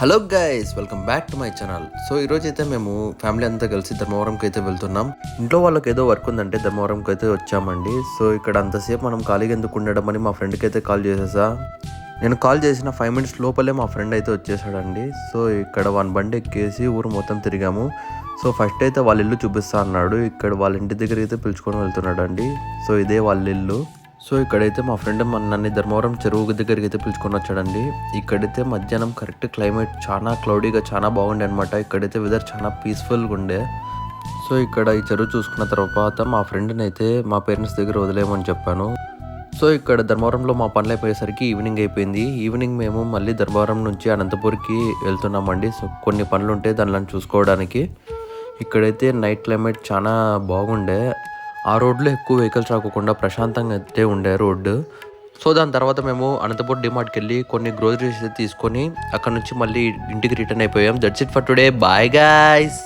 Hello guys, welcome back to my channel. So ఈరోజు అయితే మేము ఫ్యామిలీ అంతా కలిసి ధర్మవరంకి అయితే వెళ్తున్నాం. ఇంట్లో వాళ్ళకి ఏదో వర్క్ ఉందంటే ధర్మవరంకి అయితే వచ్చామండి. సో ఇక్కడ అంతసేపు మనం ఖాళీగా ఎందుకు ఉండడం అని మా ఫ్రెండ్కి అయితే కాల్ చేసేసా. నేను కాల్ చేసిన 5 minutes లోపలే మా ఫ్రెండ్ అయితే వచ్చేసాడండి. సో ఇక్కడ వన్ బండి ఎక్కేసి ఊరు మొత్తం తిరిగాము. సో ఫస్ట్ అయితే వాళ్ళ ఇల్లు చూపిస్తా అన్నాడు. ఇక్కడ వాళ్ళ ఇంటి దగ్గర అయితే పిలుచుకొని వెళ్తున్నాడు అండి. సో ఇదే వాళ్ళ ఇల్లు. సో ఇక్కడైతే మా ఫ్రెండ్ నన్ను ధర్మవరం చెరువు దగ్గరికి అయితే పిలుచుకొని వచ్చాడండి. ఇక్కడైతే మధ్యాహ్నం కరెక్ట్ క్లైమేట్ చాలా క్లౌడీగా చాలా బాగుండే అనమాట. ఇక్కడైతే వెదర్ చాలా పీస్ఫుల్గా ఉండే. సో ఇక్కడ ఈ చెరువు చూసుకున్న తర్వాత మా ఫ్రెండ్ని అయితే మా పేరెంట్స్ దగ్గర వదిలేయమని చెప్పాను. సో ఇక్కడ ధర్మవరంలో మా పనులు అయిపోయేసరికి ఈవినింగ్ అయిపోయింది. ఈవినింగ్ మేము మళ్ళీ ధర్మవరం నుంచి అనంతపూర్కి వెళ్తున్నామండి. సో కొన్ని పనులు ఉంటే దానిలో చూసుకోవడానికి. ఇక్కడైతే నైట్ క్లైమేట్ చాలా బాగుండే. ఆ రోడ్లో ఎక్కువ వెహికల్స్ రాకుండా ప్రశాంతంగా అయితే ఉండే రోడ్డు. సో దాని తర్వాత మేము అనంతపూర్ డిమార్ట్కి వెళ్ళి కొన్ని గ్రోసరీస్ తీసుకొని అక్కడ నుంచి మళ్ళీ ఇంటికి రిటర్న్ అయిపోయాం. That's it for today. Bye guys.